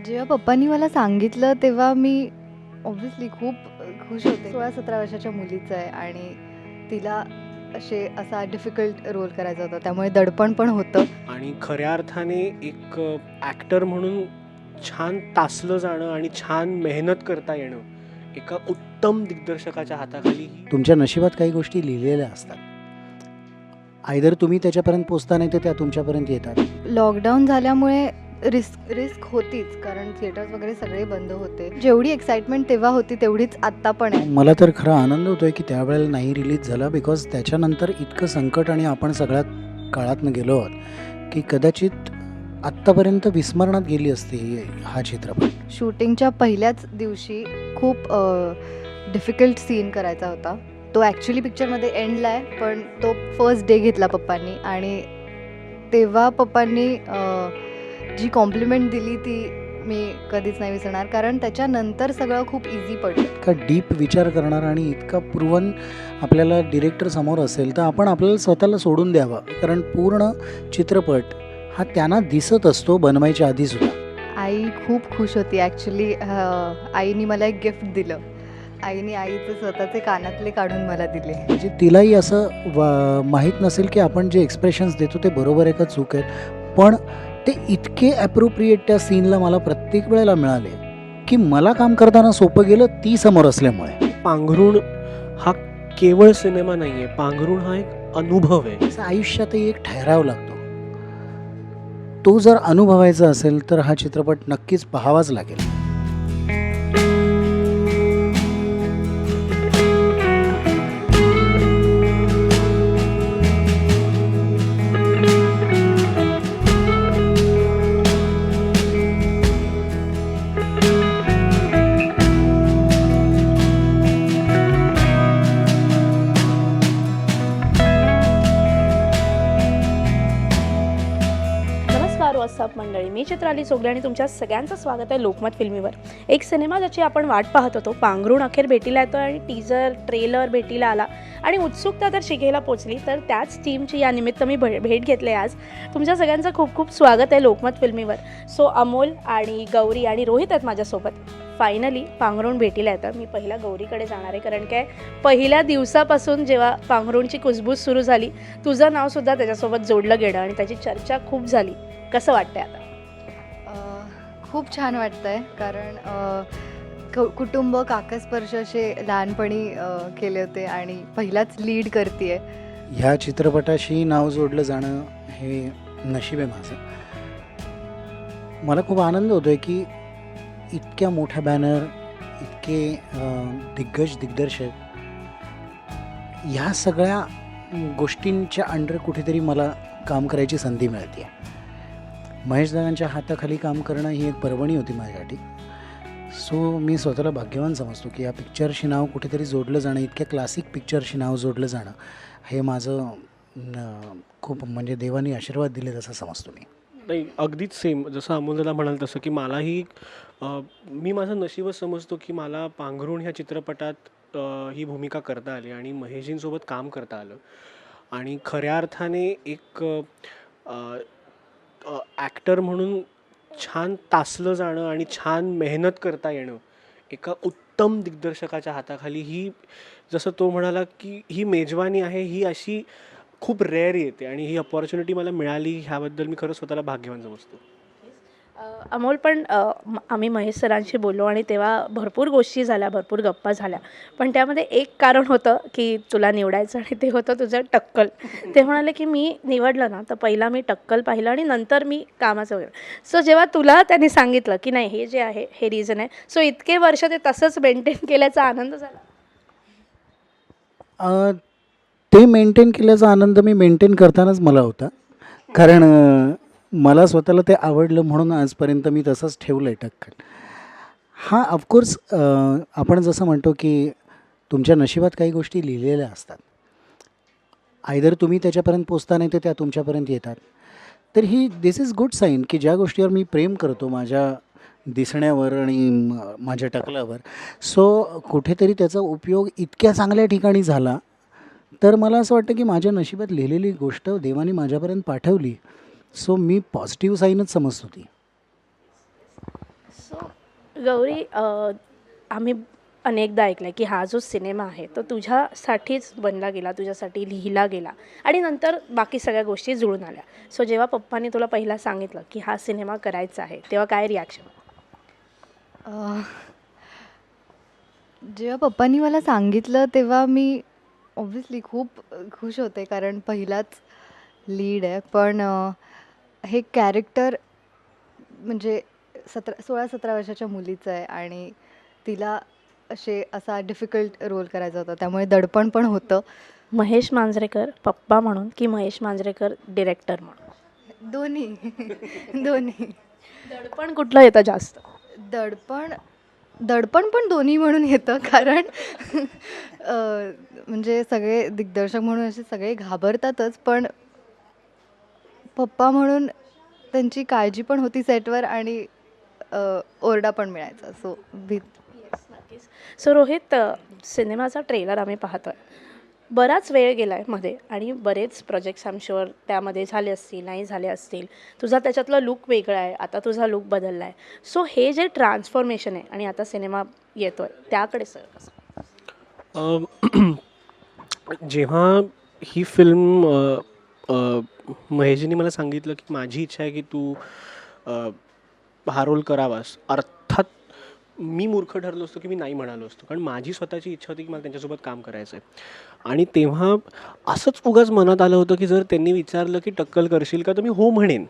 जेव्हा पप्पांनी मला सांगितलं तेव्हा मी ऑब्व्हियसली खूप खुश होते. 16-17 वर्षाच्या मुलीचं आहे आणि तिला असा डिफिकल्ट रोल करायचा होता. त्यामुळे दडपण पण होतं. आणि खऱ्या अर्थाने एक ॲक्टर म्हणून छान तासलं जाणं आणि छान मेहनत करता येणं एका उत्तम दिग्दर्शकाच्या हाताखाली तुमच्या नशिबात काही गोष्टी लिहिलेल्या असतात. आयदर तुम्ही त्याच्यापर्यंत पोचता नाही तर त्या तुमच्यापर्यंत येतात. लॉकडाऊन झाल्यामुळे रिस्क होतीच, कारण थिएटर्स वगैरे सगळे बंद होते. जेवढी एक्साइटमेंट तेव्हा होती तेवढीच आत्ता पण आहे. मला तर खरा आनंद होतोय की त्यावेळेला नाही रिलीज झाला, बिकॉज त्याच्यानंतर इतकं संकट आणि आपण सगळ्या काळातनं गेलो आहोत की कदाचित आत्तापर्यंत विस्मरणात गेली असती हा चित्रपट. शूटिंगच्या पहिल्याच दिवशी खूप डिफिकल्ट सीन करायचा होता. तो ॲक्च्युली पिक्चरमध्ये एंडला आहे, पण तो फर्स्ट डे घेतला पप्पांनी आणि तेव्हा पप्पांनी जी कॉम्प्लिमेंट दिली ती मी कधीच नाही विसरणार, कारण त्याच्यानंतर सगळं खूप इझी पडलं. इतका डीप विचार करणार आणि इतका प्रूव्हन आपल्याला डिरेक्टर समोर असेल तर आपण आपल्याला स्वतःला सोडून द्यावं, कारण पूर्ण चित्रपट हा त्यांना दिसत असतो बनवायच्या आधीसुद्धा. आई खूप खुश होती ॲक्च्युली. आईने मला एक गिफ्ट दिलं. आईने आईचे स्वतःचे कानातले काढून मला दिले. म्हणजे तिलाही असं माहीत नसेल की आपण जे एक्सप्रेशन्स देतो ते बरोबर आहे का चूक आहे, पण ते इतके ॲप्रोप्रिएट त्या सीनला मला प्रत्येक वेळेला मिळाले की मला काम करताना सोपं गेलं ती समोर असल्यामुळे. पांघरुण हा केवळ सिनेमा नाही आहे, पांघरुण हा एक अनुभव आहे. असं आयुष्यातही एक ठहराव लागतो. तो जर अनुभवायचा असेल तर हा चित्रपट नक्कीच पाहावाच लागेल. नमस्कार व्हॉट्सअप मंडळी, मी चित्राली चोगले आणि तुमच्या सगळ्यांचं स्वागत आहे लोकमत फिल्मीवर. एक सिनेमा ज्याची आपण वाट पाहत होतो, पांघरुण अखेर भेटीला येतो आणि टीजर ट्रेलर भेटीला आला आणि उत्सुकता तर शिकेला पोचली. तर त्याच टीमची या निमित्त मी भेट घेतली आज. तुमच्या सगळ्यांचं खूप खूप स्वागत आहे लोकमत फिल्मीवर. सो अमोल आणि गौरी आणि रोहित आहेत माझ्यासोबत. फायनली पांघरुण भेटीला येतं. मी पहिला गौरीकडे जाणार आहे, कारण काय पहिल्या दिवसापासून जेव्हा पांघरुणची कुजबूज सुरू झाली, तुझं नावसुद्धा त्याच्यासोबत जोडलं गेलं आणि त्याची चर्चा खूप झाली. कसं वाटतंय आता? खूप छान वाटतंय, कारण कुटुंब काकस्पर्श असे लहानपणी केले होते आणि पहिलाच लीड करते. ह्या चित्रपटाशी नाव जोडलं जाणं हे नशीब आहे माझं. मला खूप आनंद होतो आहे की इतक्या मोठ्या बॅनर, इतके दिग्गज दिग्दर्शक, ह्या सगळ्या गोष्टींच्या अंडर कुठेतरी मला काम करायची संधी मिळते आहे. महेश दादांच्या हाताखाली काम करणं ही एक पर्वणी होती माझ्यासाठी. सो मी स्वतःला भाग्यवान समजतो की या पिक्चरशी नाव कुठेतरी जोडलं जाणं, इतक्या क्लासिक पिक्चरशी नाव जोडलं जाणं हे माझं खूप म्हणजे देवाने आशीर्वाद दिले तसं समजतो मी. नाही, अगदीच सेम जसं अमोलदादा म्हणाल तसं की मलाही मी माझं नशीबच समजतो की मला पांघरुण ह्या चित्रपटात ही भूमिका करता आली आणि महेशजींसोबत काम करता आलं. आणि खऱ्या अर्थाने एक ॲक्टर म्हणून छान तासलं जाणं आणि छान मेहनत करता येणं एका उत्तम दिग्दर्शकाच्या हाताखाली ही, जसं तो म्हणाला की ही मेजवानी आहे, ही अशी खूप रेअर येते आणि ही अपॉर्च्युनिटी मला मिळाली, ह्याबद्दल मी खरं स्वतःला भाग्यवान समजतो. अमोल, पण आम्ही महेश सरांशी बोललो आणि तेव्हा भरपूर गोष्टी झाल्या, भरपूर गप्पा झाल्या, पण त्यामध्ये एक कारण होतं की तुला निवडायचं आणि ते होतं तुझं टक्कल. ते म्हणाले की मी निवडलं ना तर पहिला मी टक्कल पाहिलं आणि नंतर मी कामाचं वगैरे. सो जेव्हा तुला त्यांनी सांगितलं की नाही हे जे आहे हे रिझन आहे, सो इतके वर्ष ते तसंच मेंटेन केल्याचा आनंद झाला? ते मेंटेन केल्याचा आनंद मी मेंटेन करतानाच मला होता, कारण मला स्वतःला ते आवडलं म्हणून आजपर्यंत मी तसंच ठेवलं आहे टक्कल. हां, ऑफकोर्स आपण जसं म्हणतो की तुमच्या नशिबात काही गोष्टी लिहिलेल्या असतात. आयदर तुम्ही त्याच्यापर्यंत पोचता नाही तर त्या तुमच्यापर्यंत येतात. तर ही दिस इज गुड साईन की ज्या गोष्टीवर मी प्रेम करतो, माझ्या दिसण्यावर आणि माझ्या टकलावर, सो कुठेतरी त्याचा उपयोग इतक्या चांगल्या ठिकाणी झाला, तर मला असं वाटतं की माझ्या नशिबात लिहिलेली गोष्ट देवाने माझ्यापर्यंत पाठवली. सो मी पॉझिटिव्ह साईनच समजतो ती. सो गौरी, आम्ही अनेकदा ऐकलं की हा जो सिनेमा आहे तो तुझ्यासाठीच बनला गेला, तुझ्यासाठी लिहिला गेला आणि नंतर बाकी सगळ्या गोष्टी जुळून आल्या. सो जेव्हा पप्पांनी तुला पहिला सांगितलं की हा सिनेमा करायचा आहे, तेव्हा काय रिॲक्शन? अ, जेव्हा पप्पांनी मला सांगितलं तेव्हा मी ऑब्व्हियसली खूप खुश होते, कारण पहिलाच लीड आहे. पण हे कॅरेक्टर म्हणजे 16-17 वर्षाच्या मुलीचं आहे आणि तिला असा डिफिकल्ट रोल करायचा होता, त्यामुळे दडपण पण होतं. महेश मांजरेकर पप्पा म्हणून की महेश मांजरेकर डिरेक्टर म्हणून? दोन्ही दोन्ही. दडपण कुठलं येतं जास्त? दडपण दडपण पण दोन्ही म्हणून येतं, कारण म्हणजे सगळे दिग्दर्शक म्हणून असे सगळे घाबरतातच, पण पप्पा म्हणून त्यांची काळजी पण होती सेटवर आणि ओरडा पण मिळायचा. सो नक्कीच. सो रोहित, सिनेमाचा ट्रेलर आम्ही पाहतोय. बराच वेळ गेला आहे मध्ये आणि बरेच प्रोजेक्ट्स आम शुअर त्यामध्ये झाले असतील, नाही झाले असतील. तुझा त्याच्यातला लूक वेगळा आहे, आता तुझा लूक बदलला आहे. सो हे जे ट्रान्सफॉर्मेशन आहे आणि आता सिनेमा येतोय त्याकडे सर कसं? जेव्हा ही फिल्म महेशजींनी मला सांगितलं की माझी इच्छा आहे की तू हा रोल करावास, अर्थात मी मूर्ख ठरलो असतो की मी नाही म्हणालो असतो, कारण माझी स्वतःची इच्छा होती की मला त्यांच्यासोबत काम करायचं आहे. आणि तेव्हा असंच उगाच मनात आलं होतं की जर त्यांनी विचारलं की टक्कल करशील का, तर मी हो म्हणेन.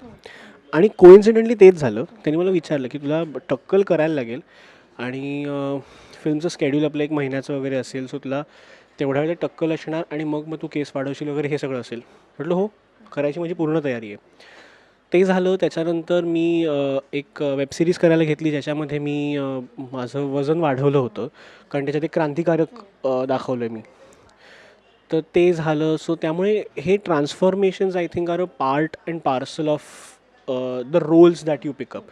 आणि कोइन्सिडेंटली तेच झालं. त्यांनी मला विचारलं की तुला टक्कल करायला लागेल आणि फिल्मचं स्केड्यूल आपलं 1 महिन्याचं वगैरे असेल, सो तुला तेवढ्या वेळेला टक्कल असणार आणि मग तू केस वाढवशील वगैरे हे सगळं असेल. म्हटलं हो, करायची माझी पूर्ण तयारी आहे. ते झालं. त्याच्यानंतर मी एक वेबसिरीज करायला घेतली, ज्याच्यामध्ये मी माझं वजन वाढवलं होतं, कारण त्याच्यात एक क्रांतिकारक दाखवलं आहे मी. तर ते झालं. सो त्यामुळे हे transformations I think are a part and parcel of the roles that you pick up.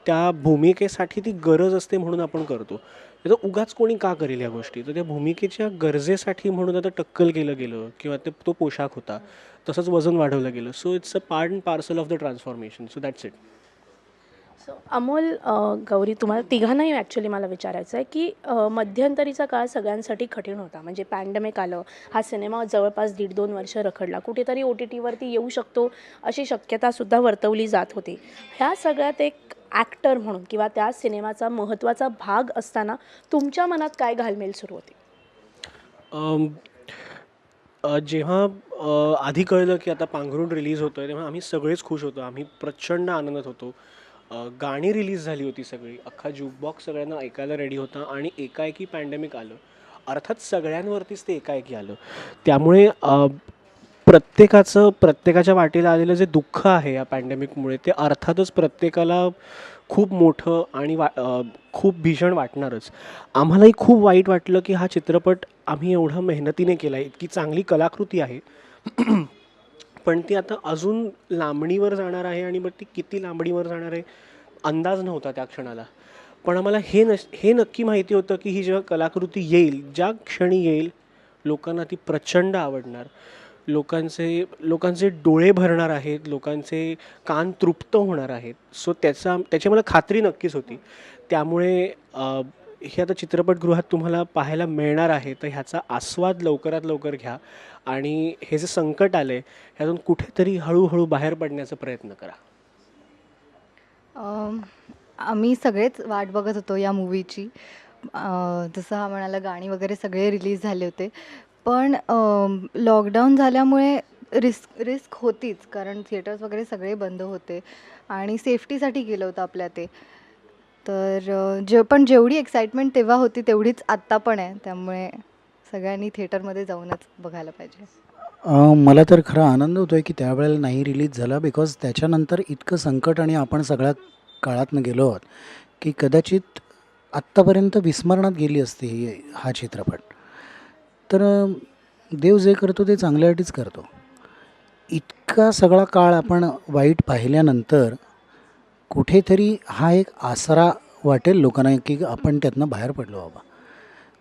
त्या भूमिकेसाठी ती गरज असते म्हणून आपण करतो. त्याचं उगाच कोणी का करेल ह्या गोष्टी? तर त्या भूमिकेच्या गरजेसाठी म्हणून आता टक्कल केलं गेलं किंवा तो पोशाख होता, तसंच वजन वाढवलं गेलं. So it's a part and parcel of the transformation. So that's it. So Amol, Gauri, तुम्हाला तिघांनाही ॲक्च्युली मला विचारायचं आहे की मध्यंतरीचा काळ सगळ्यांसाठी कठीण होता. म्हणजे पॅन्डेमिक आलं, हा सिनेमा जवळपास 1.5-2 वर्ष रखडला, कुठेतरी OTTवरती येऊ शकतो अशी शक्यतासुद्धा वर्तवली जात होती. ह्या सगळ्यात एक ॲक्टर म्हणून किंवा त्या सिनेमाचा महत्त्वाचा भाग असताना तुमच्या मनात काय घालमेल सुरू होती? जेव्हा आधी कळलं की आता पांघरूण रिलीज होतो आहे, तेव्हा आम्ही सगळेच खुश होतो. आम्ही प्रचंड आनंदात होतो. गाणी रिलीज झाली होती सगळी, अख्खा ज्यूकबॉक्स सगळ्यांना ऐकायला रेडी होता आणि एकाएकी पॅन्डेमिक आलं. अर्थात सगळ्यांवरतीच ते एकाएकी आलं. त्यामुळे प्रत्येकाच्या वाटेला आलेलं जे दुःख आहे या पॅन्डेमिकमुळे, ते अर्थातच प्रत्येकाला खूप मोठं आणि खूप भीषण वाटणारच. आम्हालाही खूप वाईट वाटलं की हा चित्रपट आम्ही एवढा मेहनतीने केला आहे, इतकी चांगली कलाकृती आहे, पण ती आता अजून लांबणीवर जाणार आहे आणि मग ती किती लांबणीवर जाणार आहे अंदाज नव्हता त्या क्षणाला. पण आम्हाला हे नक्की माहिती होतं की ही जेव्हा कलाकृती येईल, ज्या क्षणी येईल, लोकांना ती प्रचंड आवडणार. लोकांचे डोळे भरणार आहेत, लोकांचे कान तृप्त होणार आहेत. सो त्याची मला खात्री नक्कीच होती. त्यामुळे हे आता चित्रपटगृहात तुम्हाला पाहायला मिळणार आहे, तर ह्याचा आस्वाद लवकरात लवकर घ्या आणि हे जे संकट आलं आहे ह्यातून कुठेतरी हळूहळू बाहेर पडण्याचा प्रयत्न करा. आम्ही सगळेच वाट बघत होतो या मूवीची. जसं हा म्हणाला, गाणी वगैरे सगळे रिलीज झाले होते, पण लॉकडाऊन झाल्यामुळे रिस्क होतीच, कारण थिएटर्स वगैरे सगळे बंद होते आणि सेफ्टीसाठी केलं होतं आपल्या ते. तर जेवढी एक्साइटमेंट तेव्हा होती तेवढीच आत्ता पण आहे, त्यामुळे सगळ्यांनी थिएटरमध्ये जाऊनच बघायला पाहिजे. मला तर खरा आनंद होतो आहे की त्यावेळेला नाही रिलीज झाला, बिकॉज त्याच्यानंतर इतकं संकट आणि आपण सगळ्या काळातनं गेलो आहोत की कदाचित आत्तापर्यंत विस्मरणात गेली असते हा चित्रपट. तर देव जे करतो ते चांगल्यासाठीच करतो. इतका सगळा काळ आपण वाईट पाहिल्यानंतर कुठेतरी हा एक आसरा वाटेल लोकांना की आपण त्यातनं बाहेर पडलो बाबा.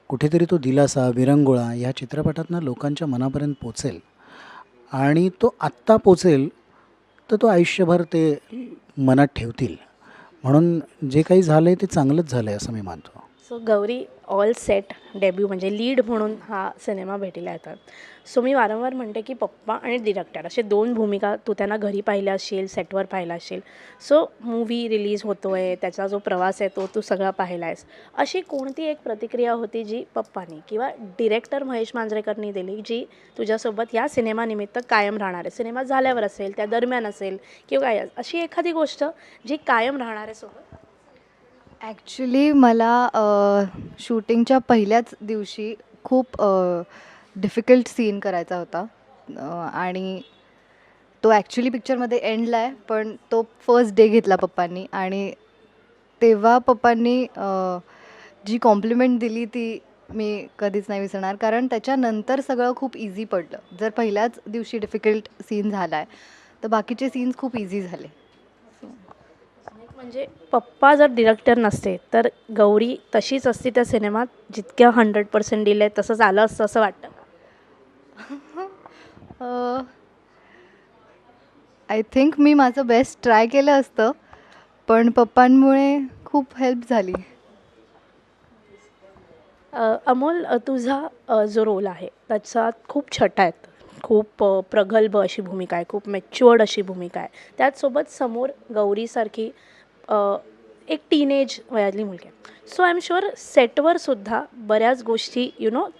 कुठेतरी तो दिलासा, विरंगुळा ह्या चित्रपटातनं लोकांच्या मनापर्यंत पोचेल आणि तो आत्ता पोचेल तर तो आयुष्यभर ते मनात ठेवतील. म्हणून जे काही झालं आहे ते चांगलंच झालं आहे असं मी मानतो. So Gauri all set debut म्हणजे लीड म्हणून हा सिनेमा भेटीला येतात. सो मी वारंवार म्हणते की पप्पा आणि डिरेक्टर असे 2 भूमिका तू त्यांना घरी पाहिल्या असशील, सेटवर पाहिला असशील. सो मूव्ही रिलीज होतो आहे, त्याचा जो प्रवास आहे तो तू सगळा पाहिला आहेस. अशी कोणती एक प्रतिक्रिया होती जी पप्पानी किंवा डिरेक्टर महेश मांजरेकरनी दिली, जी तुझ्यासोबत या सिनेमानिमित्त कायम राहणार आहे? सिनेमा झाल्यावर असेल, त्या दरम्यान असेल किंवा काय अशी एखादी गोष्ट जी कायम राहणार आहे सोबत? ॲक्च्युली मला शूटिंगच्या पहिल्याच दिवशी खूप डिफिकल्ट सीन करायचा होता आणि तो ॲक्च्युली पिक्चरमध्ये एंडला आहे, पण तो फर्स्ट डे घेतला पप्पांनी आणि तेव्हा पप्पांनी जी कॉम्प्लिमेंट दिली ती मी कधीच नाही विसरणार. कारण त्याच्यानंतर सगळं खूप इझी पडलं. जर पहिल्याच दिवशी डिफिकल्ट सीन झाला आहे, तर बाकीचे सीन्स खूप इझी झाले. म्हणजे पप्पा जर डिरेक्टर नसते तर गौरी तशीच असती त्या सिनेमात जितक्या 100% दिले तसंच आलं असतं असं वाटतं? आय थिंक मी माझं बेस्ट ट्राय केलं असतं, पण पप्पांमुळे खूप हेल्प झाली. अमोल, तुझा जो रोल आहे त्याच्यात खूप छटा आहेत, खूप प्रगल्भ अशी भूमिका आहे, खूप मॅच्युअर्ड अशी भूमिका आहे. त्याचसोबत समोर गौरीसारखी एक टीनेज वयातली मुलगी आहे. सो आय एम शुअर सेटवर सुद्धा बऱ्याच गोष्टी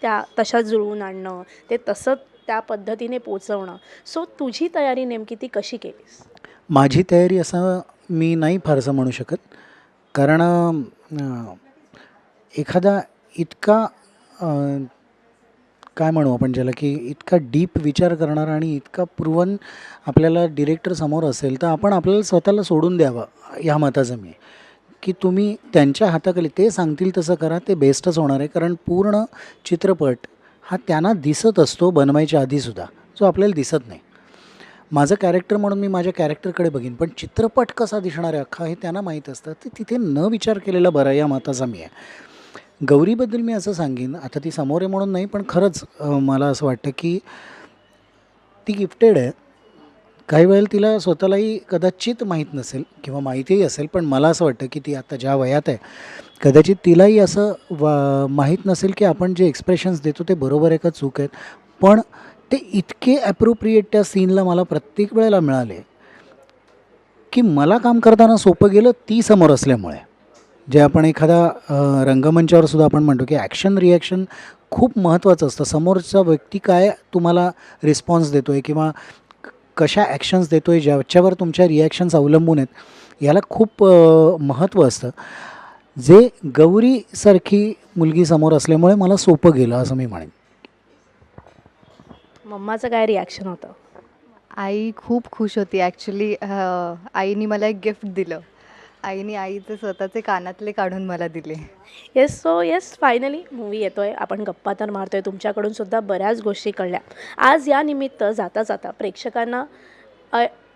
त्या तशा जुळवून आणणं, ते तसं त्या पद्धतीने पोचवणं. सो तुझी तयारी नेमकी ती कशी केलीस? माझी तयारी असं मी नाही फारसं म्हणू शकत. कारण एखादा इतका अ, काय म्हणू आपण ज्याला की इतका डीप विचार करणारा आणि इतका प्रूव्हन आपल्याला डिरेक्टर समोर असेल तर आपण आपल्याला स्वतःला सोडून द्यावं ह्या मताचं मी आहे. की तुम्ही त्यांच्या हाताखाली ते सांगतील तसं करा, ते बेस्टच होणार आहे. कारण पूर्ण चित्रपट हा त्यांना दिसत असतो बनवायच्या आधीसुद्धा, जो आपल्याला दिसत नाही. माझं कॅरेक्टर म्हणून मी माझ्या कॅरेक्टरकडे बघीन, पण चित्रपट कसा दिसणार आहे अख्खा हे त्यांना माहीत असतं. ते तिथे न विचार केलेला बरा या मताचा मी आहे. गौरीबद्दल मी असं सांगेन, आता ती समोर आहे म्हणून नाही, पण खरंच मला असं वाटतं की ती गिफ्टेड आहे. काही वेळेला तिला स्वतःलाही कदाचित माहीत नसेल किंवा माहितीही असेल, पण मला असं वाटतं की ती आता ज्या वयात आहे कदाचित तिलाही असं माहीत नसेल की आपण जे एक्सप्रेशन्स देतो ते बरोबर आहे का चूक आहेत. पण ते इतके ॲप्रोप्रिएट त्या सीनला मला प्रत्येक वेळेला मिळाले की मला काम करताना सोपं गेलं ती समोर असल्यामुळे. जे आपण एखादा रंगमंचावर सुद्धा आपण म्हणतो की ॲक्शन रिॲक्शन खूप महत्त्वाचं असतं. समोरचा व्यक्ती काय तुम्हाला रिस्पॉन्स देतो आहे किंवा कशा ॲक्शन्स देतो आहे ज्याच्यावर तुमच्या रिॲक्शन्स अवलंबून आहेत, याला खूप महत्त्व असतं. जे गौरीसारखी मुलगी समोर असल्यामुळे मला सोपं गेलं असं मी म्हणेन. मम्माचं काय रिॲक्शन होतं? आई खूप खुश होती ॲक्च्युली. आईने मला एक गिफ्ट दिलं. आईने आईचे स्वतःचे कानातले काढून मला दिले. Yes, so yes, finally movie येतोय. आपण गप्पा तर मारतोय, तुमच्याकडून सुद्धा बऱ्याच गोष्टी कळल्या. आज या निमित्त जाता जाता प्रेक्षकांना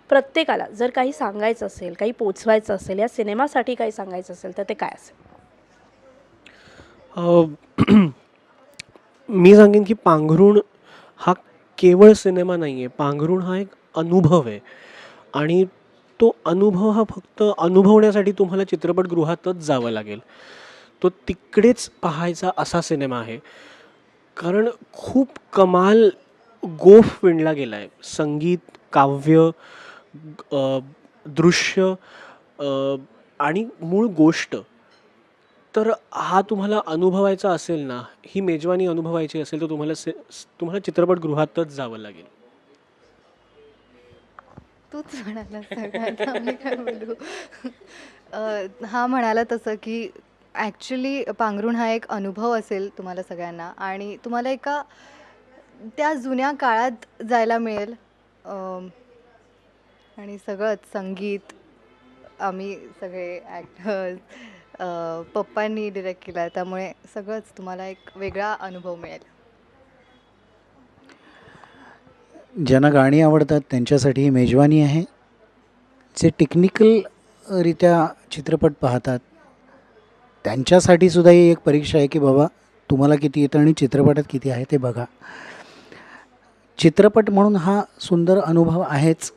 प्रत्येकाला जर काही सांगायचं असेल, काही पोचवायचं असेल, या सिनेमासाठी काही सांगायचं असेल तर ते काय असेल? मी सांगेन की पांघरुण हा केवळ सिनेमा नाही आहे. पांघरुण हा एक अनुभव आहे आणि तो अनुभव हा फक्त अनुभवण्यासाठी तुम्हाला चित्रपटगृहातच जावं लागेल. तो तिकडेच पाहायचा असा सिनेमा आहे. कारण खूप कमाल गोफ विणला गेला आहे. संगीत, काव्य, दृश्य आणि मूळ गोष्ट. तर हा तुम्हाला अनुभवायचा असेल ना, ही मेजवानी अनुभवायची असेल तर तुम्हाला चित्रपटगृहातच जावं लागेल. तूच म्हणाला सगळ्यात, आम्ही काय बोलू. हा म्हणाला तसं की ॲक्च्युली पांघरुण हा एक अनुभव असेल तुम्हाला सगळ्यांना आणि तुम्हाला एका त्या जुन्या काळात जायला मिळेल. आणि सगळंच संगीत, आम्ही सगळे ॲक्टर्स, पप्पांनी डिरेक्ट केला आहे, त्यामुळे सगळंच तुम्हाला एक वेगळा अनुभव मिळेल. ज्यांना गाणी आवडतात त्यांच्यासाठी ही मेजवानी आहे. जे टेक्निकलरित्या चित्रपट पाहतात त्यांच्यासाठी सुद्धा ही एक परीक्षा आहे की बाबा तुम्हाला किती येतं आणि चित्रपटात किती आहे ते बघा. चित्रपट म्हणून हा सुंदर अनुभव आहेच,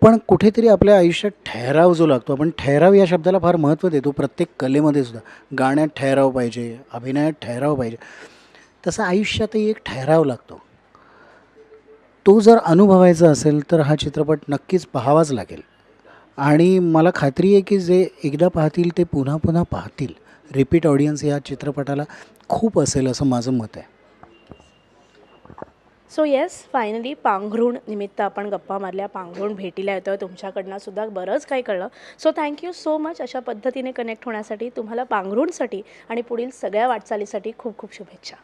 पण कुठेतरी आपल्या आयुष्यात ठहराव जो लागतो, आपण ठहराव या शब्दाला फार महत्त्व देतो प्रत्येक कलेमध्ये सुद्धा. गाण्यात ठहराव पाहिजे, अभिनयात ठहराव पाहिजे, तसं आयुष्यातही एक ठहराव लागतो. तो जर अनुभवायचा असेल तर हा चित्रपट नक्कीच पाहावाच लागेल. आणि मला खात्री आहे की जे एकदा पाहतील ते पुन्हा पुन्हा पाहतील. रिपीट ऑडियन्स या चित्रपटाला खूप असेल असं माझं मत आहे. सो येस, फायनली पांघरुण निमित्त आपण गप्पा मारल्या, पांघरुण भेटीला येतोय, तुमच्याकडनं सुद्धा बरंच काही कळलं. सो थँक्यू सो मच अशा पद्धतीने कनेक्ट होण्यासाठी. तुम्हाला पांघरुणसाठी आणि पुढील सगळ्या वाटचालीसाठी खूप खूप शुभेच्छा.